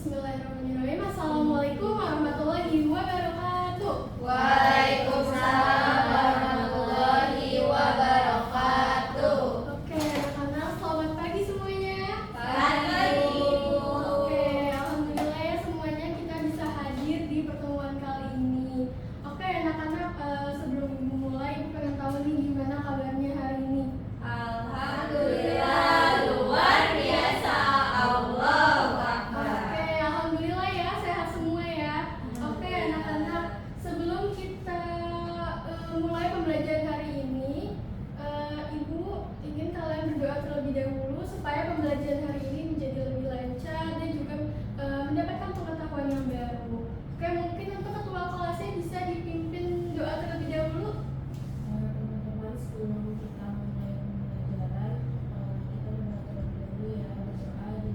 Bismillahirrahmanirrahim. Assalamualaikum warahmatullahi wabarakatuh. Waalaikumsalam warahmatullahi wabarakatuh. Oke, anak-anak, selamat pagi semuanya. Pagi, Ibu. Oke, alhamdulillah ya semuanya kita bisa hadir di pertemuan kali ini. Oke, anak-anak, sebelum Ibu mulai, Ibu pengen tahu nih gimana kabarnya hari ini. Alhamdulillah luar biasa. Allahu Akbar. Oke, alhamdulillah ya sehat semua ya. Oke, anak-anak, sebelum kita mulai pembelajaran hari ini, Ibu ingin kalian berdoa terlebih dahulu supaya pembelajaran hari ini menjadi lebih lancar dan juga mendapatkan pengetahuan yang baru. Oke, mungkin untuk ketua kelasnya bisa dipimpin doa terlebih dahulu. Teman-teman, sebelum kita mulai pembelajaran, kita berdoa terlebih dahulu ya, berdoa di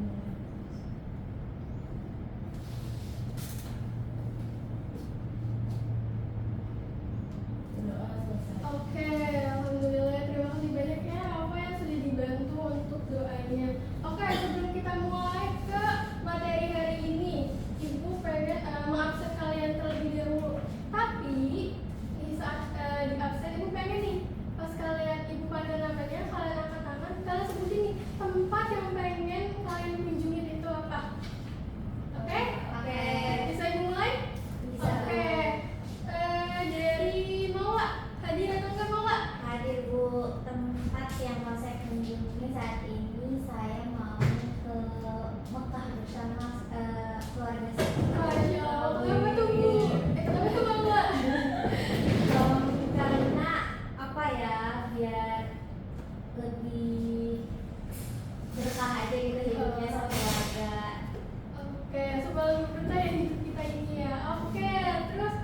berdoa selesai. Oke, alhamdulillah terima kasih banyak ya apa yang sudah dibantu untuk doanya. Oke, sebelum kita mulai ke materi hari ini, Ibu pengen mengabsen kalian terlebih dahulu. Tapi di saat di absen Ibu pengen nih pas kalian Ibu panggil namanya, kalian angkat tangan, kalian sebutin nih tempat yang pengen kalian kunjungin itu apa. Oke? Oke. Bisa Ibu mulai? Bisa. Oke. Dari Maula, hadir atau enggak Maula? Hadir Bu, tempat yang mau saya kunjungi saat ini saya mau ke Mekah bersama keluarga saya. Masya Allah, kenapa tuh Bu? Kenapa tuh Maula? Karena apa ya, biar lebih berkah aja gitu hidupnya sama keluarga. Oke, sebelum bertanya hidup kita ini ya. Oke, terus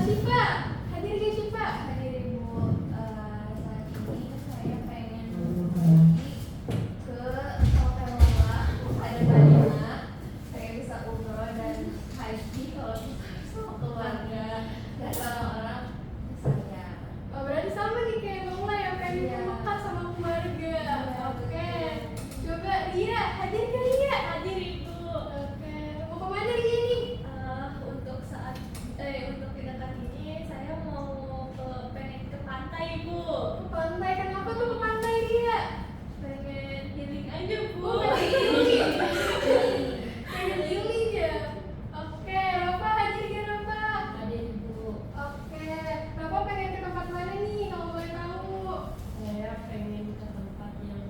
Syifa, hadir gak Syifa? Hadir Ibu, saat ini saya pengen pergi ke Hotel Lola ada Madinah. Saya bisa umroh dan haji kalau bisa sama keluarga dan orang-orang saya. Oh, berarti sama nih kayak Maula yang pengen ke Iya. Mekah sama keluarga. Oke, coba Ria, hadir gak Ria? Hadir Ibu. Oke, mau kemana Ria nih? Untuk saat untuk kedatangan ini saya mau pengen ke pantai Bu. Ke pantai, kenapa tuh ke pantai Ria? Pengen healing aja Bu. Oh, pengen healing. Pengen healing ya? Oke, Rafa hadir gak Rafa? Hadir Ibu, Oke, Rafa pengen ke tempat mana nih kalau boleh tahu? saya pengen ke tempat yang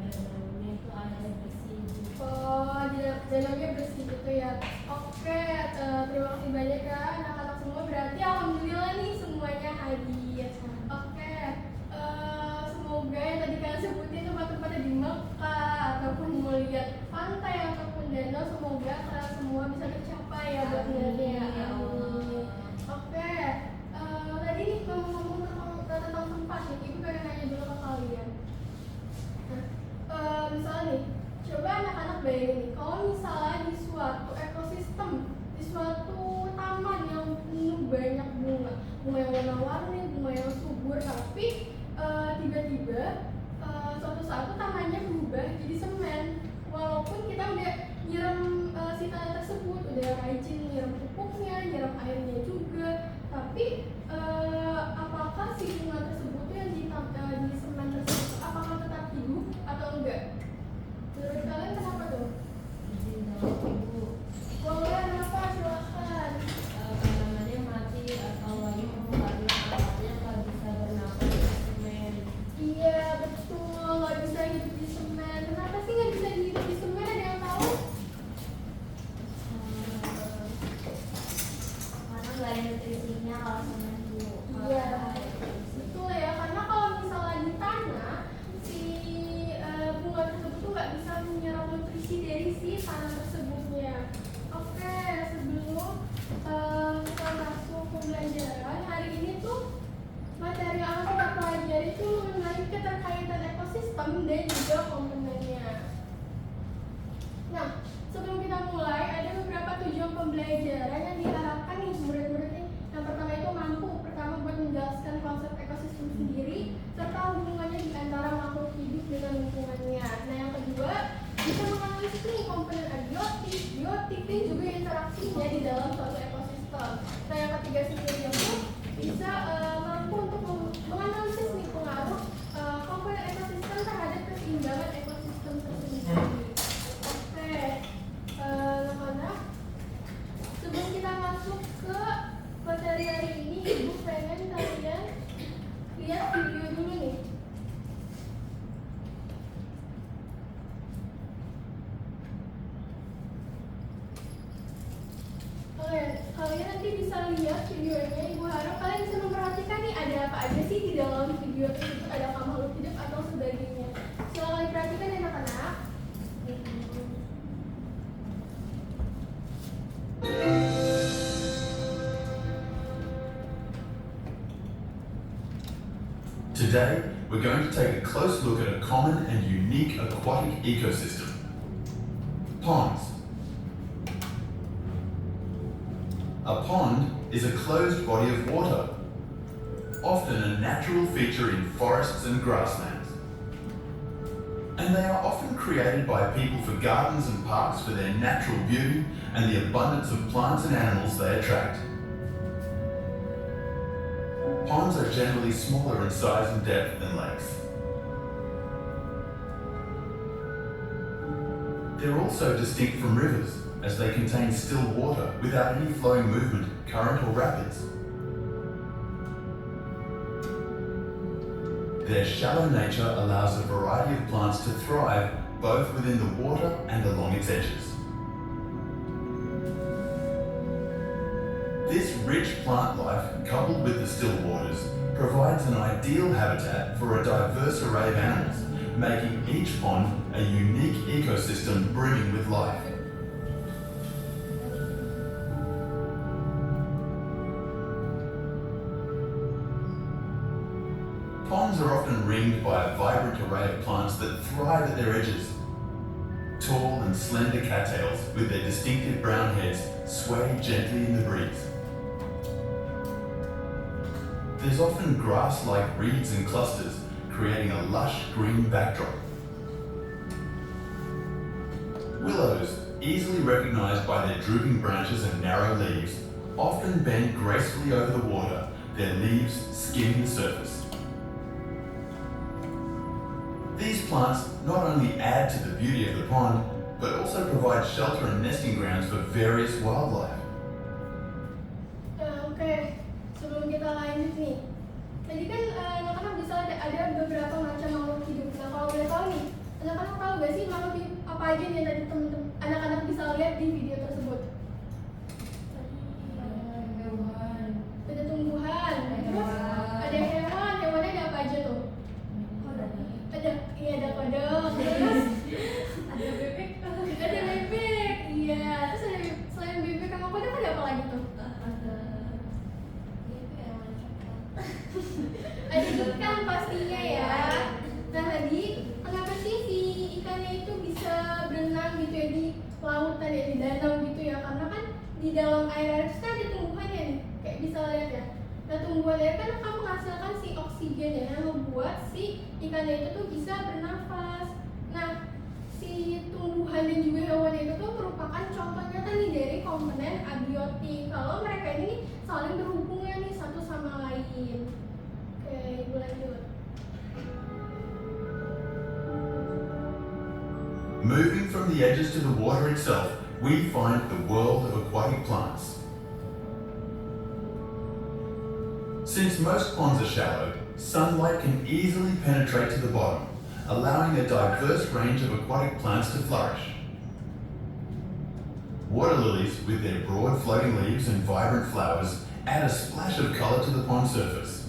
danaunya itu air bersih Ibu. Oh, danaunya bersih gitu ya. Oke, terima kasih banyak ya anak-anak semua. Berarti alhamdulillah nih semuanya hadir. Oke, semoga yang tadi kalian sebutin tempat-tempatnya di Mekah ataupun mau lihat pantai ataupun danau, semoga kalian semua bisa tercapai ya buat ngeliatnya. Ya Allah. Oke, tadi nih ngomong-ngomong tentang tempat nih, Ibu pengen nanya dulu ke kalian. Misalnya nih, coba anak-anak bayangin nih, kalau misalnya di suatu ekosistem, di suatu taman yang penuh banyak bunga, bunga yang warna-warni, bunga yang subur, tapi tiba-tiba suatu saat tuh tamannya berubah jadi semen. Walaupun kita udah nyiram si tanah tersebut, udah rajin nyiram pupuknya, nyiram airnya juga, tapi apakah si bunga tersebut tuh yang di semen tersebut apakah tetap hidup atau enggak? Menurut kalian kenapa tuh? Izin jawab Ibu, Boleh, kenapa? Silahkan. tanamannya mati atau lagi karena awalnya nggak bisa bernafas di semen. Iya, betul, nggak bisa hidup di semen. Kenapa sih nggak basic nih komponen abiotik, biotik, dan juga interaksinya di dalam suatu ekosistem. Nah, yang ketiga sendiri itu bisa mampu untuk menganalisis nih pengaruh komponen ekosistem terhadap keseimbangan ekosistem tersebut. Oke, anak-anak, sebelum kita masuk ke materi hari ini, Ibu pengen kalian lihat video dulu nih. Kalian nanti bisa lihat videonya. Ibu harap kalian bisa memperhatikan nih ada apa aja sih di dalam video tersebut, adakah makhluk hidup atau sebagainya. Silakan diperhatikan ya anak-anak. Today, we're going to take a close look at a common and unique aquatic ecosystem. Ponds. A pond is a closed body of water, often a natural feature in forests and grasslands. And they are often created by people for gardens and parks for their natural beauty and the abundance of plants and animals they attract. Ponds are generally smaller in size and depth than lakes. They're also distinct from rivers, as they contain still water without any flowing movement, current or rapids. Their shallow nature allows a variety of plants to thrive both within the water and along its edges. This rich plant life, coupled with the still waters, provides an ideal habitat for a diverse array of animals, making each pond a unique ecosystem brimming with life. Ponds are often ringed by a vibrant array of plants that thrive at their edges. Tall and slender cattails with their distinctive brown heads sway gently in the breeze. There's often grass-like reeds and clusters, creating a lush green backdrop. Willows, easily recognized by their drooping branches and narrow leaves, often bend gracefully over the water, their leaves skimming the surface. These plants not only add to the beauty of the pond, but also provide shelter and nesting grounds for various wildlife. Oke, sebelum kita lanjut nih, tadi kan anak-anak bisa ada beberapa macam makhluk hidup. Nah, kalau boleh tahu nih, anak-anak tahu gak sih makhluk hidup apa aja nih yang tadi teman-teman anak-anak bisa lihat di video tersebut? Ada tumbuhan, terus ada hewan, hewannya ada apa aja tuh? Ada kodok, terus Ada bebek. ada bebek, iya. Terus ada selain bebek sama kodok ada apa lagi tuh? Ada ikan pastinya ya. Nah tadi kenapa sih si ikannya itu bisa berenang gitu ya di lautan ya, di danau gitu ya? Karena kan di dalam air itu kan ada tumbuhannya nih, kayak bisa lihat ya. Nah tumbuhan air kan akan menghasilkan si oksigen ya, yang membuat si ikannya itu tuh bisa bernafas. Nah si tumbuhan dan juga hewan itu tuh merupakan contoh nyata nih dari komponen abiotik. Kalau mereka ini saling berhubungan nih satu sama lain. Oke, ibu lanjut. Moving from the edges to the water itself, we find the world of aquatic plants. Since most ponds are shallow, sunlight can easily penetrate to the bottom, allowing a diverse range of aquatic plants to flourish. Water lilies, with their broad floating leaves and vibrant flowers, add a splash of colour to the pond surface.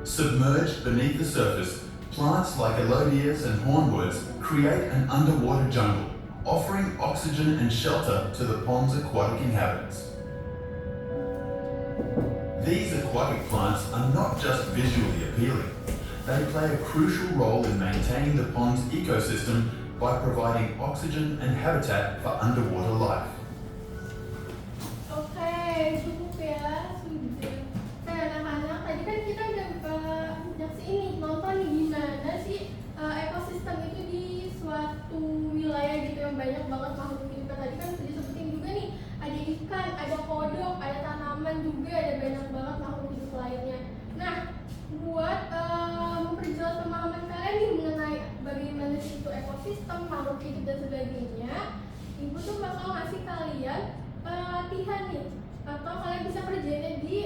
Submerged beneath the surface, plants like elodias and hornwoods create an underwater jungle, offering oxygen and shelter to the pond's aquatic inhabitants. These aquatic plants are not just visually appealing. They play a crucial role in maintaining the pond's ecosystem by providing oxygen and habitat for underwater life. Oke, cukup ya, sudah. Nah anak-anak, tadi kan kita udah nonton nih gimana sih lainnya. Nah, buat memperjelas pemahaman kalian nih mengenai bagaimana sih itu ekosistem, makhluk hidup dan sebagainya, ibu tuh bakal ngasih kalian latihan nih, atau kalian bisa kerjanya di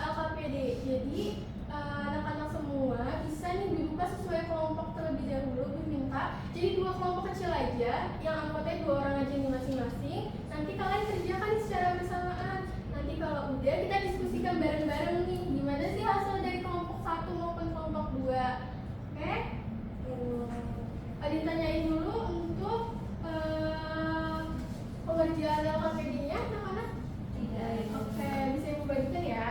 LKPD. Jadi anak-anak semua bisa nih dibuka sesuai kelompok terlebih dahulu. Gue minta jadi 2 kelompok kecil aja, yang anggotanya 2 orang aja nih masing-masing. Nanti kalian kerjakan secara bersamaan. Nanti kalau udah kita diskusikan bareng-bareng nih gimana sih hasil dari kelompok 1 maupun kelompok 2. Oke? Ada ditanyain dulu untuk pengerjaan LKPD-nya anak-anak? Tidak. Oke, bisa ibu bagikan ya.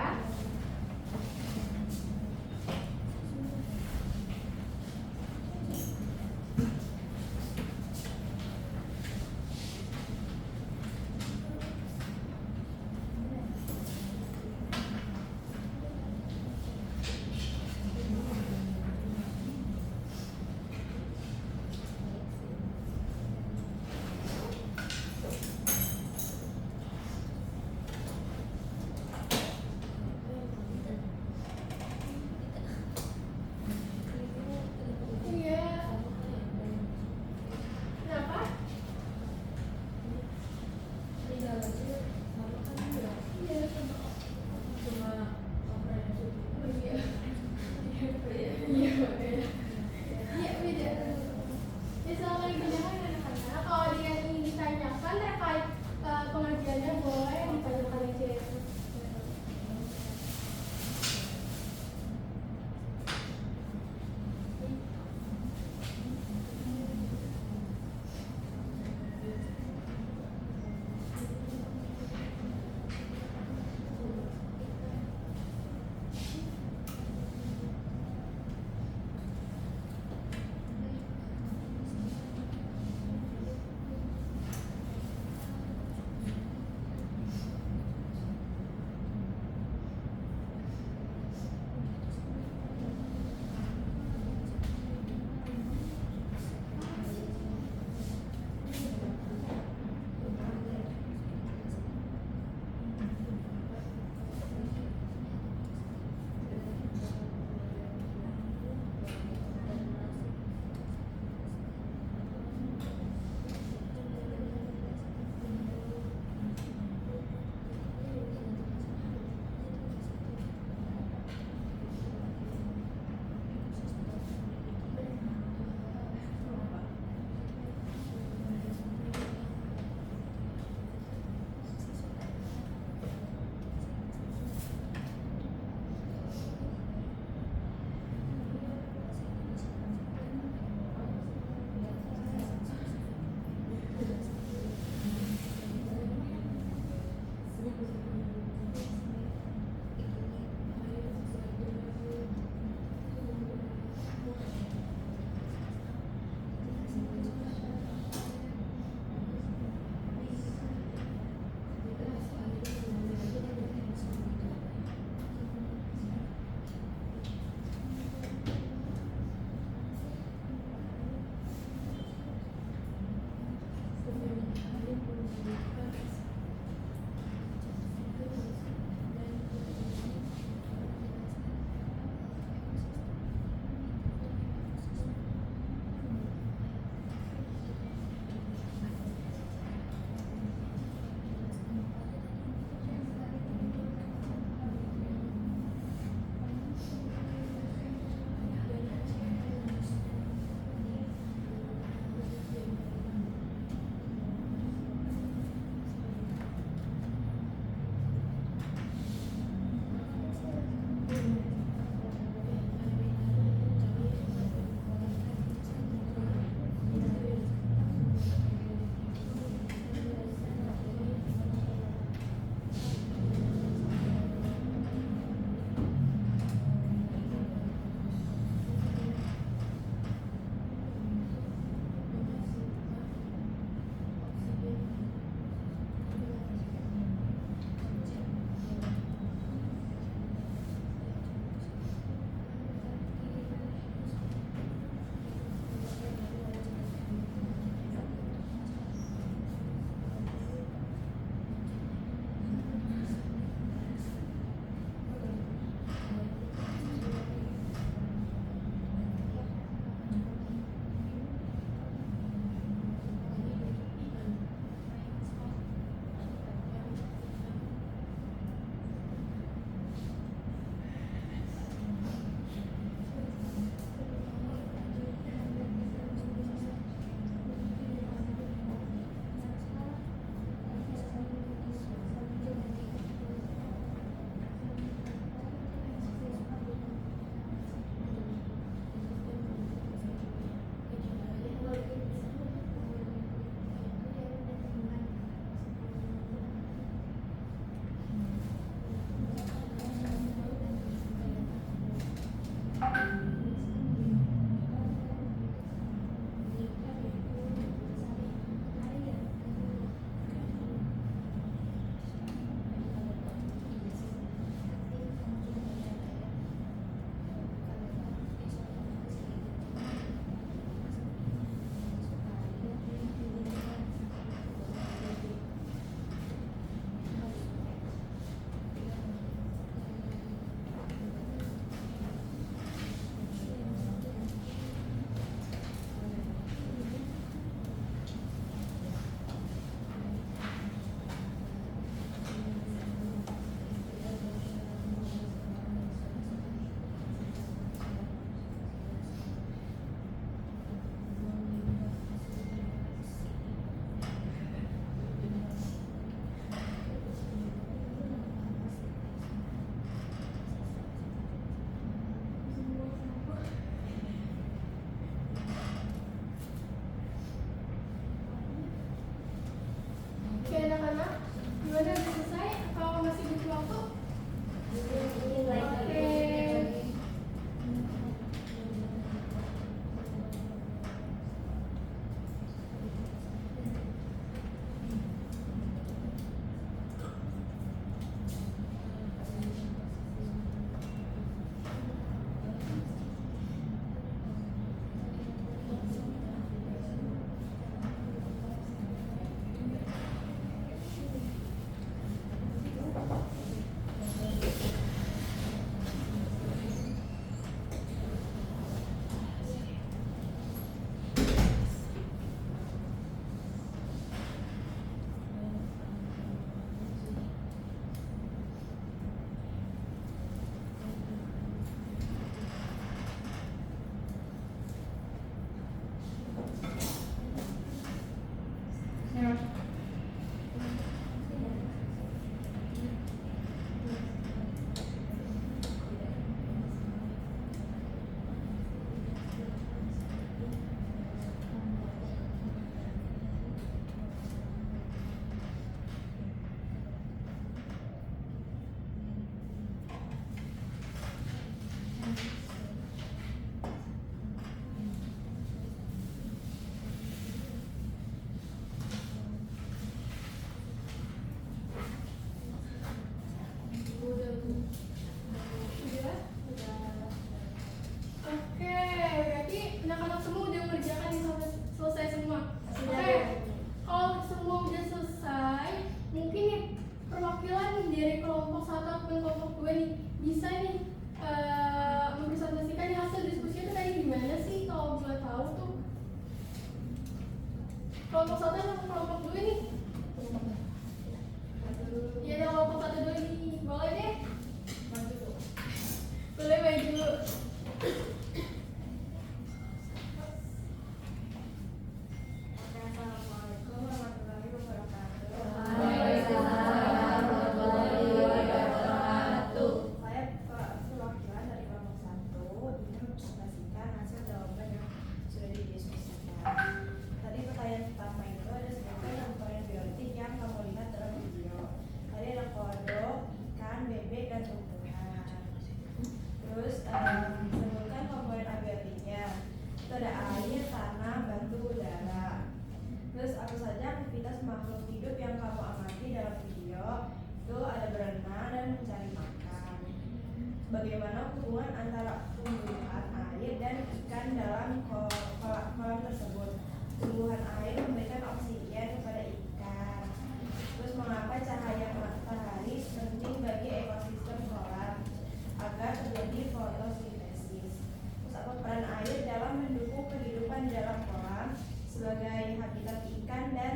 kelompok 1 atau kelompok 2 nih? Iya, ada kelompok 1 dulu nih. Boleh deh. Boleh maju. Assalamualaikum warahmatullahi wabarakatuh. Waalaikumsalam warahmatullahi wabarakatuh. Saya perwakilan dari kelompok 1 ingin mempresentasikan hasil jawaban yang sudah didiskusikan. Tadi pertanyaan pertama itu ada sebutkan komponen biotik yang kamu lihat dalam video. Tadi ada kodok, ikan, bebek, dan tumbuhan. Terus sebutkan komponen abiotiknya. Itu ada air, tanah, batu, udara. Terus apa saja aktivitas makhluk hidup yang kamu amati dalam video? Itu ada berenang dan mencari makan. Bagaimana hubungan antara tumbuhan air dan ikan dalam kolam tersebut? Tumbuhan air memberikan oksigen kepada ikan. Terus mengapa cahaya matahari penting bagi ekosistem kolam agar terjadi fotosintesis? Terus apa peran air dalam mendukung kehidupan di dalam kolam sebagai habitat ikan dan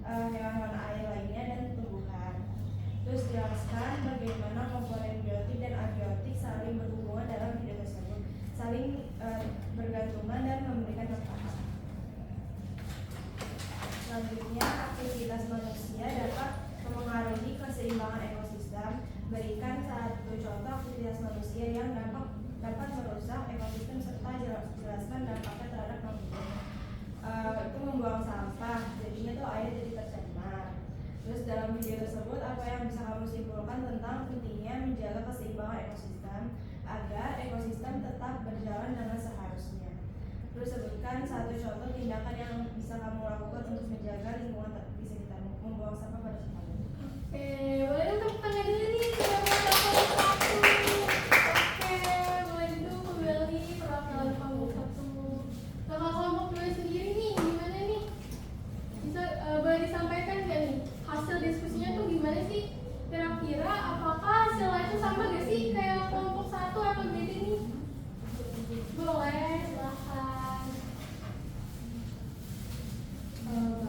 hewan-hewan air lainnya dan tumbuhan? Terus jelaskan bagaimana komponen biotik dan abiotik saling berhubungan dalam video tersebut, saling bergantungan dan memberikan manfaat. Selanjutnya, aktivitas manusia dapat memengaruhi keseimbangan ekosistem. Berikan satu contoh aktivitas manusia yang dapat merusak ekosistem serta jelaskan dampaknya terhadap makhluk. Itu membuang sampah, jadinya tuh air jadi tercemar. Terus dalam video tersebut apa yang bisa kamu simpulkan tentang pentingnya menjaga keseimbangan ekosistem agar ekosistem tetap berjalan dengan seharusnya? Terus sebutkan satu contoh tindakan yang bisa kamu lakukan untuk menjaga lingkungan di sekitarmu, membuang sampah pada tempatnya. Oke, boleh dong tepuk tangan dulu nih. Sudah kelompok 1. Oke, boleh dulu kembali perwakilan kelompok 1. Sama kelompok 2 sendiri nih, gimana nih? Bisa boleh disampaikan nggak nih? Hasil diskusinya tuh gimana sih? Kira-kira apakah hasilnya itu sama gak sih kayak kelompok 1 atau beda nih? Boleh, silahkan.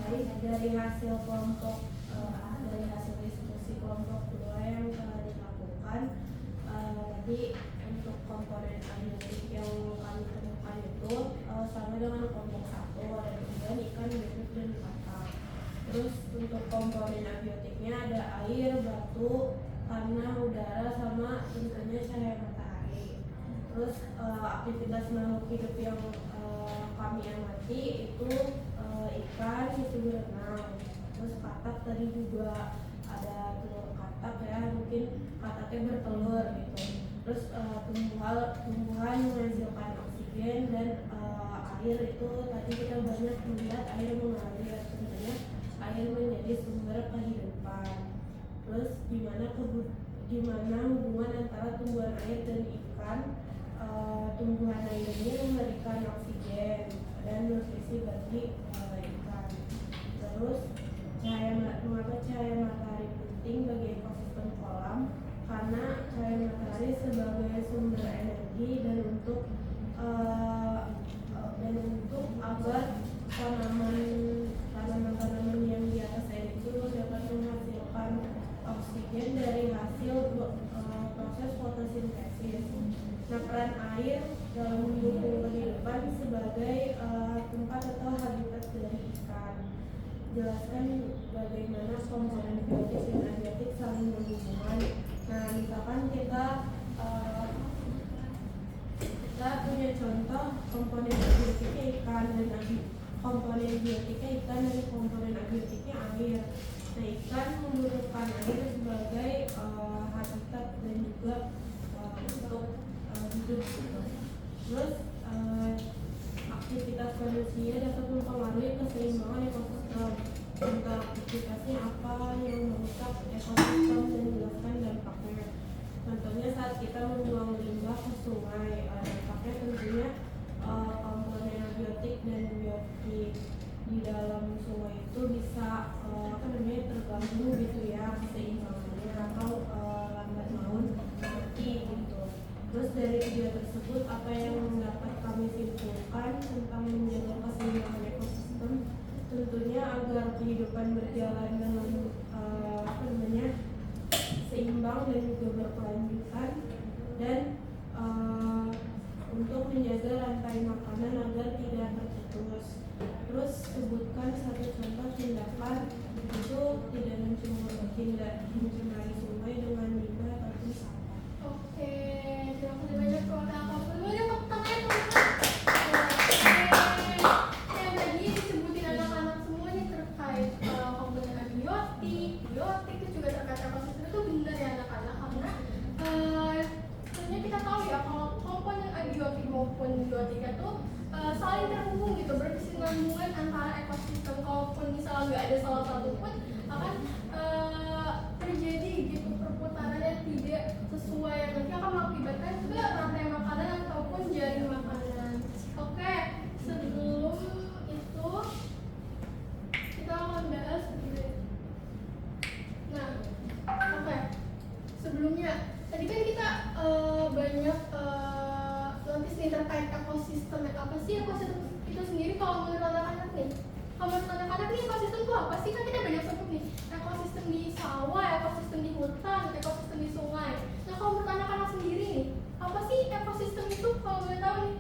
Baik, dari hasil dari hasil diskusi kelompok 2 yang telah dilakukan, tadi untuk komponen abiotik yang kami temukan itu sama dengan kelompok 1, ada tumbuhan, ikan, bebek, dan kata. Terus untuk komponen abiotiknya ada air, batu, tanah, udara, sama tentunya cahaya matahari. Terus aktivitas makhluk hidup yang kami amati itu ikan, itu berenang. Terus katak tadi juga ada telur katak ya, mungkin kataknya bertelur gitu. Terus tumbuhan menghasilkan oksigen dan air itu tadi kita banyak melihat air mengalir, tentunya air menjadi sumber kehidupan. Terus gimana hubungan antara tumbuhan air dan ikan? Tumbuhan air ini memberikan oksigen dan nutrisi bagi ikan. Terus mengapa cahaya matahari penting bagi ekosistem kolam? Karena cahaya matahari sebagai sumber energi dan untuk agar tanaman-tanaman yang di atas air itu dapat menghasilkan oksigen dari hasil proses fotosintesis. Nah, peran air dalam mendukung kehidupan sebagai tempat atau habitat dari ikan. Jelaskan bagaimana komponen biotik dan abiotik saling berhubungan. Nah, misalkan kita punya contoh komponen abiotiknya ikan dan komponen biotiknya ikan dan komponen abiotiknya air. Nah, ikan membutuhkan air sebagai habitat dan juga untuk hidup gitu. Terus aktivitas manusia dapat mempengaruhi keseimbangan ekosistem. Contoh aktivitasnya apa yang merusak ekosistem dan jelaskan dampaknya. Contohnya saat kita membuang limbah ke sungai, dampaknya tentunya komponen abiotik dan biotik di dalam sungai itu bisa terganggu gitu ya keseimbangannya atau lambat laun mati gitu. Terus dari video tersebut apa yang dapat kami simpulkan tentang menjaga keseimbangan ekosistem? Tentunya kehidupan berjalan dengan seimbang dan juga berkelanjutan, dan untuk menjaga rantai makanan agar tidak terputus. Terus sebutkan satu contoh tindakan itu tidak mencemari sungai dengan limbah ataupun sampah. Oke, terima kasih banyak kepada Kak. Boleh tepuk tangan teman-teman. Oke, yang tadi disebutin anak-anak semua nih terkait komponen abiotik, biotik itu juga terkait ekosistem itu benar ya anak-anak, karena sebenarnya kita tahu ya kalau komponen abiotik maupun biotika itu saling terhubung gitu, berkesinambungan antara ekosistem. Kalaupun misalnya nggak ada salah satu pun akan terjadi gitu perputaran yang tidak sesuai, yang nanti akan mengakibatkan ke rantai makanan ataupun jaring makanan. Oke, sebelum itu kita akan bahas nah, oke. Sebelumnya tadi kan kita banyak notis nih terkait ekosistem. Apa sih ekosistem itu sendiri kalau menurut anak-anak nih? Kalau menurut anak-anak nih ekosistem itu apa sih? Kan kita banyak sebut nih, ekosistem di sawah, ekosistem di hutan, ekosistem di sungai. Nah kalau menurut anak-anak sendiri nih, apa sih ekosistem itu kalau boleh tahu nih?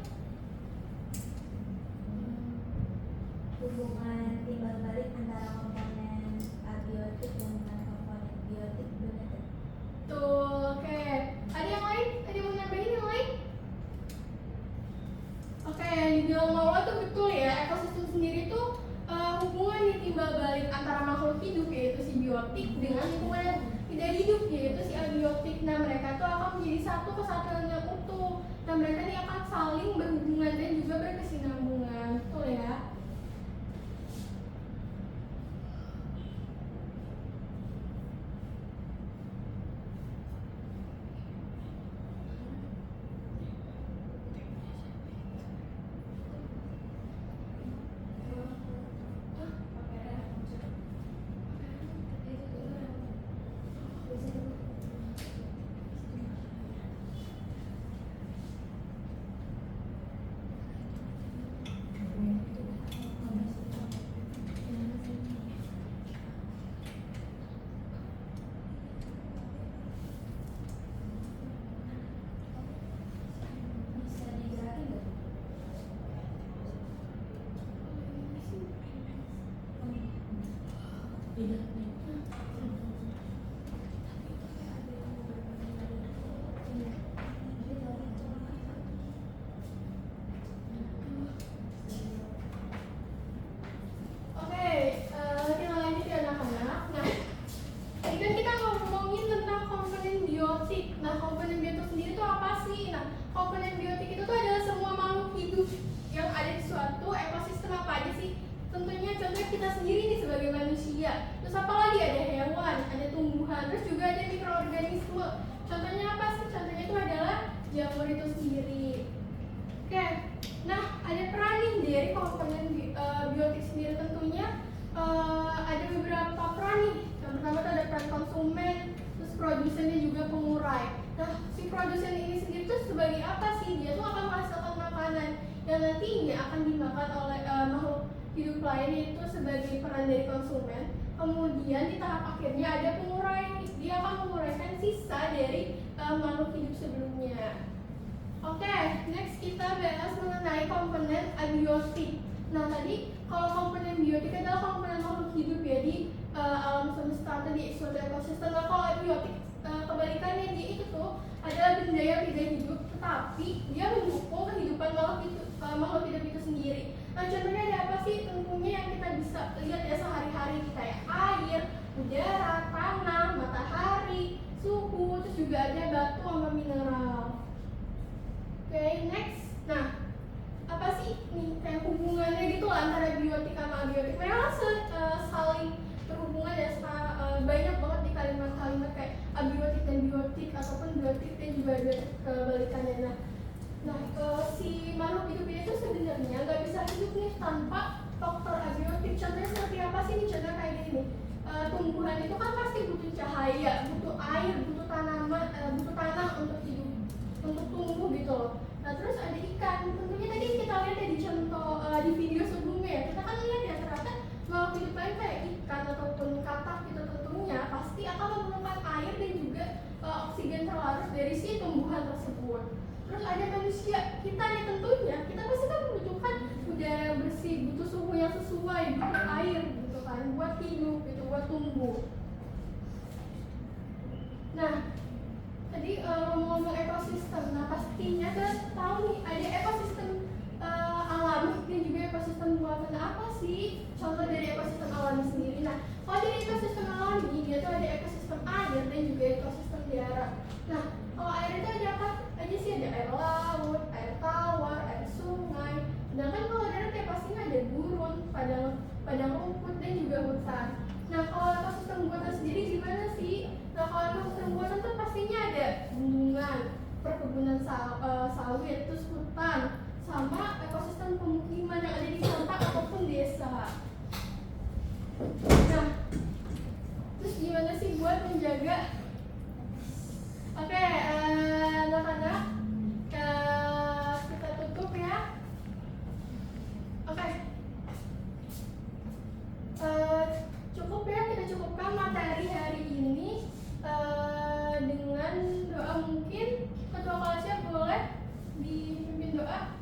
Hubungan timbal balik antara komponen abiotik dengan komponen biotik, benar? Tuh, oke. Ada yang lain? Ada yang mau nambahin yang lain? Oke, yang dibilang Maula tuh betul ya. Ekosistem sendiri tuh hubungan nih timbal balik antara makhluk hidup yaitu si biotik dengan lingkungan yang tidak hidup yaitu si abiotik. Nah mereka tuh akan menjadi satu kesatuan yang utuh. Nah mereka nih akan saling berhubungan dan juga berkesinambungan. Betul ya? Bisa dijelasin nggak? Oke, kita lanjut ya anak-anak. Nah, tadi kan kita ngomongin tentang komponen biotik. Nah, komponen biotik sendiri itu apa sih? Nah, komponen biotik itu tuh adalah semua makhluk hidup yang ada di suatu ekosistem. Apa aja sih? Tentunya contohnya kita sendiri nih sebagai manusia. Terus apa lagi? Ada hewan, ada tumbuhan, terus juga ada mikroorganisme. Contohnya apa sih? Contohnya itu adalah jamur itu sendiri. Oke, nah ada peran nih dari komponen biotik sendiri. Tentunya ada beberapa peran nih. Yang pertama itu ada peran konsumen, terus produsen dan juga pengurai. Nah si produsen ini sendiri tuh sebagai apa sih? Dia tuh akan menghasilkan makanan yang nantinya akan dimakan oleh makhluk hidup lain, yaitu sebagai peran dari konsumen. Kemudian di tahap akhirnya ada pengurai. Dia akan menguraikan sisa dari makhluk hidup sebelumnya. Oke, next kita bahas mengenai komponen abiotik. Nah tadi kalau komponen biotik adalah komponen makhluk hidup ya di alam semesta atau di suatu ekosistem. Nah kalau abiotik kebalikannya, dia itu tuh adalah benda yang tidak hidup tetapi dia mendukung kehidupan makhluk hidup itu sendiri. Nah contohnya ada apa sih? Tentunya yang kita bisa lihat ya sehari-hari, kayak air, udara, tanah, matahari, suhu, terus juga ada batu sama mineral. Oke, next. Nah, apa sih nih kayak hubungannya gitu lah antara biotik sama abiotik? Mereka saling berhubungan ya, banyak banget di kalimat-kalimat kayak abiotik dan biotik ataupun biotik dan juga biotik kebalikannya. Nah, si makhluk hidup itu sebenarnya nggak bisa hidup nih tanpa faktor abiotik. Contohnya seperti apa sih nih? Contohnya kayak gini nih. Tumbuhan itu kan pasti butuh cahaya, butuh air, butuh tanaman, butuh tanah untuk hidup, untuk tumbuh gitu loh. Nah terus ada ikan. Tentunya tadi kita lihat ya di contoh di video sebelumnya ya, kita kan lihat ya ternyata makhluk hidup lain kayak ikan ruang. Terus ada manusia, kita nih tentunya, kita pasti kan membutuhkan udara yang bersih, butuh suhu yang sesuai, butuh air gitu kan, buat hidup gitu, buat tumbuh. Nah, tadi ngomong ekosistem, nah pastinya kita tahu nih ada ekosistem alami dan juga ekosistem buatan. Nah, apa sih contoh dari ekosistem alami sendiri? Nah, kalau dari ekosistem alami dia tuh ada ekosistem air dan juga ekosistem darat. Nah, kalau air itu ada apa aja sih? Ada air laut, air tawar, air sungai. Sedangkan kalau darat ya pastinya ada gurun, padang rumput dan juga hutan. Nah, kalau ekosistem buatan sendiri gimana sih? Nah, kalau ekosistem buatan tuh pastinya ada bendungan, perkebunan sawit, terus hutan, sama ekosistem pemukiman yang ada di kota ataupun desa. Nah, terus gimana sih buat menjaga? Oke, anak-anak, kita tutup ya. Oke. Cukup ya, kita cukupkan materi hari ini dengan doa. Mungkin ketua kelasnya boleh dipimpin doa.